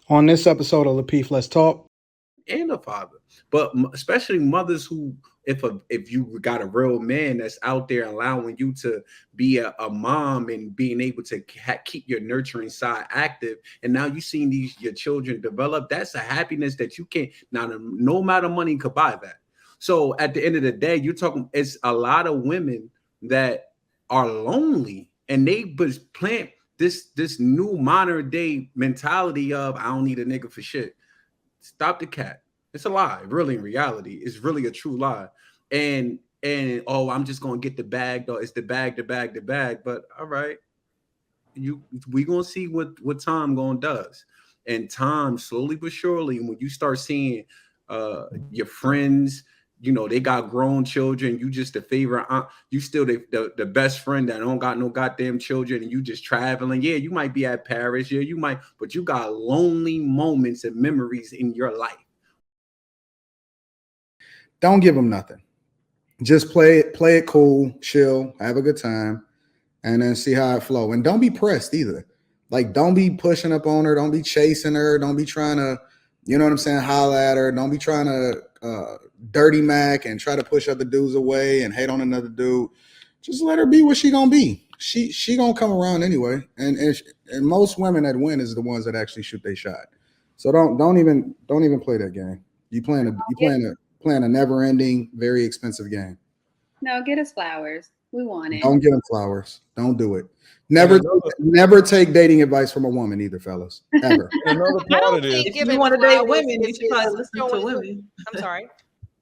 On this episode of Lapeef, Let's Talk. And a father, but especially mothers who, if you got a real man that's out there allowing you to be a mom and being able to keep your nurturing side active, and now you seen your children develop, that's a happiness that you can't, now no amount of money could buy that. So at the end of the day, you're talking, it's a lot of women that are lonely, and they just plant this new modern day mentality of, I don't need a nigga for shit. Stop the cat. It's a lie. Really, in reality, it's really a true lie. And oh, I'm just gonna get the bag though. It's the bag, the bag, the bag. But all right, we gonna see what time gonna does. And time, slowly but surely, when you start seeing your friends, you know, they got grown children, you just the favorite aunt, you still the best friend that don't got no goddamn children, and you just traveling. Yeah, you might be at Paris, yeah, you might, but you got lonely moments and memories in your life. Don't give them nothing. Just play it cool, chill, have a good time, and then see how it flow. And don't be pressed either. Like, don't be pushing up on her, don't be chasing her, don't be trying to, you know what I'm saying, holler at her, don't be trying to dirty Mac and try to push other dudes away and hate on another dude. Just let her be what she gonna be. She gonna come around anyway. And most women that win is the ones that actually shoot their shot. So don't even play that game. You playing a never ending, very expensive game. No, get us flowers. We want it. Don't get them flowers. Don't do it. Never take dating advice from a woman either, fellas. Ever. Another part of this. If you want to date women, you should probably listen to women. I'm sorry.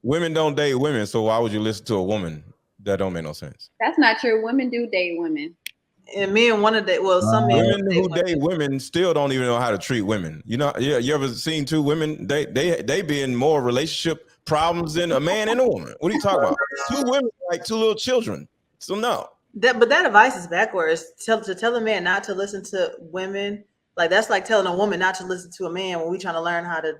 Women don't date women, so why would you listen to a woman? That don't make no sense. That's not true. Women do date women. And men want to date. Well, some men women who date women still don't even know how to treat women. You know, yeah. You ever seen two women? They be in more relationship problems than a man and a woman. What are you talking about? Two women like two little children. So no. But that advice is backwards. To tell a man not to listen to women, like that's like telling a woman not to listen to a man when we trying to learn how to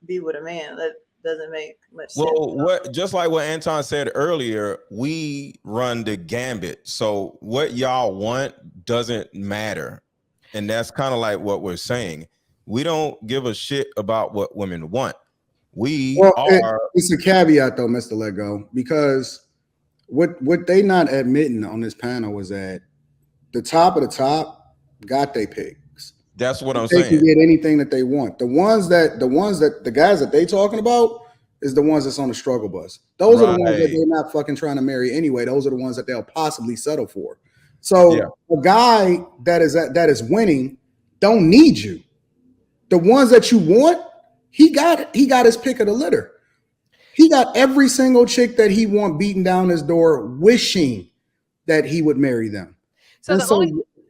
be with a man. That doesn't make much sense. Well, just like what Anton said earlier, we run the gambit. So what y'all want doesn't matter. And that's kind of like what we're saying. We don't give a shit about what women want. It's a caveat though, Mr. Lego, because what they not admitting on this panel was that the top of the top got their picks. That's what I'm saying. They can get anything that they want. The guys that they talking about is the ones that's on the struggle bus. Those are the ones that they're not fucking trying to marry anyway. Those are the ones that they'll possibly settle for. So a guy that is winning don't need you. The ones that you want, he got his pick of the litter. He got every single chick that he want beating down his door, wishing that he would marry them.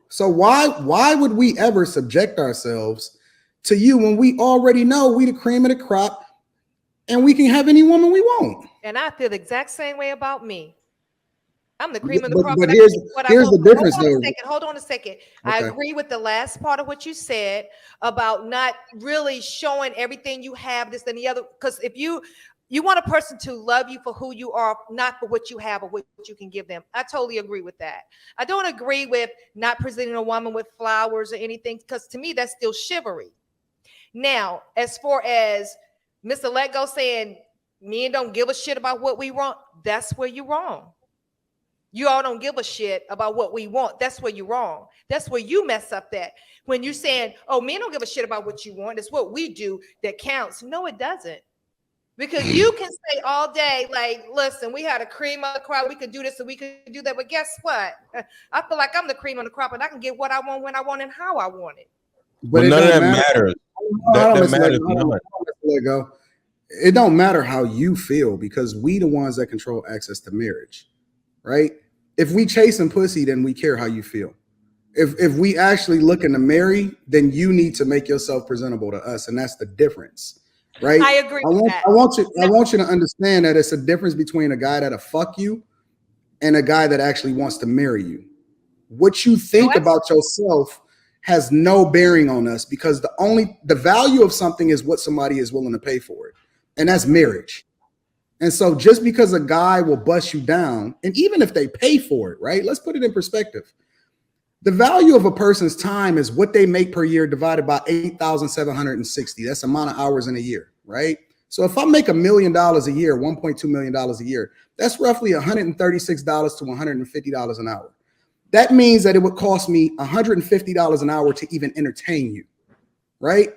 So why would we ever subject ourselves to you when we already know we the cream of the crop and we can have any woman we want? And I feel the exact same way about me. I'm the cream of the crop. But here's the difference. Hold on a second. Okay. I agree with the last part of what you said about not really showing everything you have, this and the other. Because if you want a person to love you for who you are, not for what you have or what you can give them. I totally agree with that. I don't agree with not presenting a woman with flowers or anything, because to me, that's still chivalry. Now, as far as Mr. Letgo saying men don't give a shit about what we want, that's where you're wrong. You all don't give a shit about what we want. That's where you're wrong. That's where you mess up that. When you're saying, oh, men don't give a shit about what you want. It's what we do that counts. No, it doesn't. Because you can say all day, like, listen, we had a cream of the crop. We could do this and we could do that. But guess what? I feel like I'm the cream of the crop and I can get what I want, when I want, and how I want it. But none of that matters. That matters. It don't matter how you feel, because we the ones that control access to marriage, right? If we chasing pussy, then we care how you feel. If we actually looking to marry, then you need to make yourself presentable to us, and that's the difference. Right. I agree with that. I want you to understand that it's a difference between a guy that'll fuck you and a guy that actually wants to marry you. What you think about yourself has no bearing on us, because the value of something is what somebody is willing to pay for it. And that's marriage. And so just because a guy will bust you down, and even if they pay for it, right? Let's put it in perspective. The value of a person's time is what they make per year divided by 8,760. That's the amount of hours in a year, right? So if I make $1 million a year, $1.2 million a year, that's roughly $136 to $150 an hour. That means that it would cost me $150 an hour to even entertain you, right?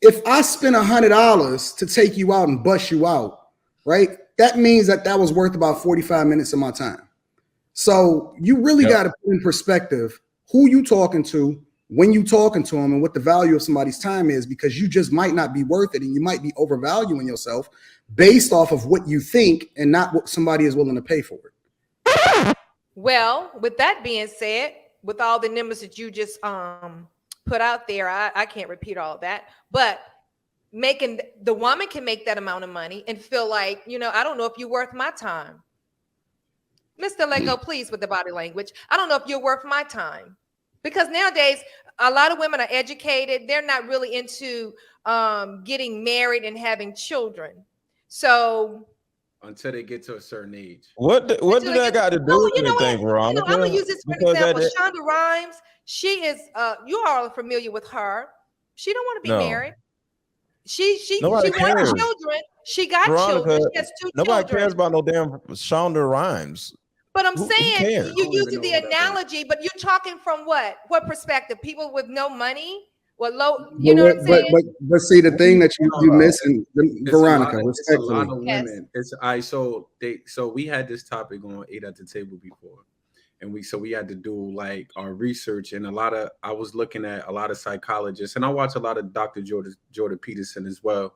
If I spend $100 to take you out and bust you out, right? That means that that was worth about 45 minutes of my time. So you really got to put in perspective who you talking to, when you talking to them, and what the value of somebody's time is, because you just might not be worth it, and you might be overvaluing yourself based off of what you think and not what somebody is willing to pay for it. Well, with that being said, with all the numbers that you just put out there, I can't repeat all of that, but making the woman can make that amount of money and feel like, you know, I don't know if you're worth my time. Mr. Lego, please, with the body language. I don't know if you're worth my time. Because nowadays, a lot of women are educated. They're not really into getting married and having children. So until they get to a certain age. What did that got to do with anything, Veronica? I'm gonna use this for an example. Shonda Rhimes, she is you are familiar with her. She don't want to be married. She wanted children. She got children. She has 2 children. Nobody cares about no damn Shonda Rhimes. But I'm saying you're using the analogy, but you're talking from what perspective? People with no money, low, you know what I'm saying? But see, the thing that you missing, Veronica, it's a lot of women. It's so we had this topic on 8 at the Table before, and we had to do like our research, and I was looking at a lot of psychologists, and I watch a lot of Dr. Jordan Peterson as well.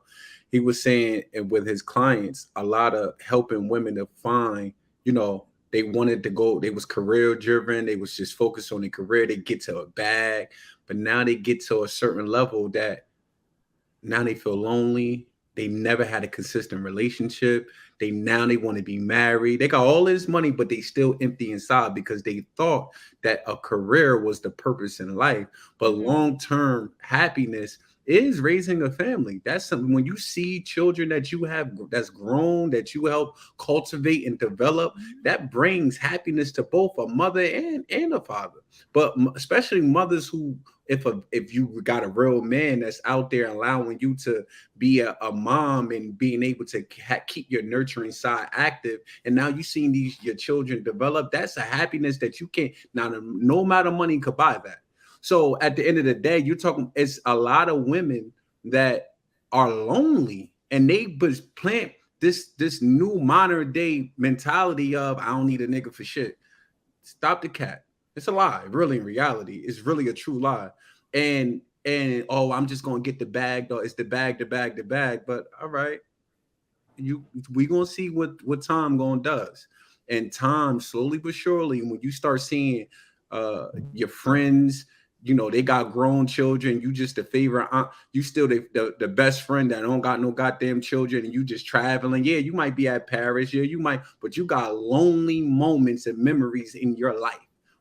He was saying, and with his clients, a lot of helping women to find, you know, they wanted to go, they was career driven, they was just focused on their career, they get to a bag, but now they get to a certain level that now they feel lonely, they never had a consistent relationship, they want to be married, they got all this money, but they still empty inside because they thought that a career was the purpose in life. But long-term happiness is raising a family. That's something, when you see children that you have that's grown, that you help cultivate and develop, that brings happiness to both a mother and a father. But especially mothers who, if you got a real man that's out there allowing you to be a mom and being able to keep your nurturing side active, and now you seen your children develop, that's a happiness that you can't, now no amount of money could buy that. So at the end of the day, you're talking, it's a lot of women that are lonely, and they plant this new modern day mentality of, I don't need a nigga for shit. Stop the cat. It's a lie. Really, in reality, it's really a true lie. And oh, I'm just gonna get the bag though. It's the bag. But all right, we gonna see what time gonna does. And time, slowly but surely, when you start seeing your friends, you know, they got grown children, you just the favorite aunt, you still the best friend that don't got no goddamn children, and you just traveling. Yeah, you might be at Paris, yeah, you might, but you got lonely moments and memories in your life.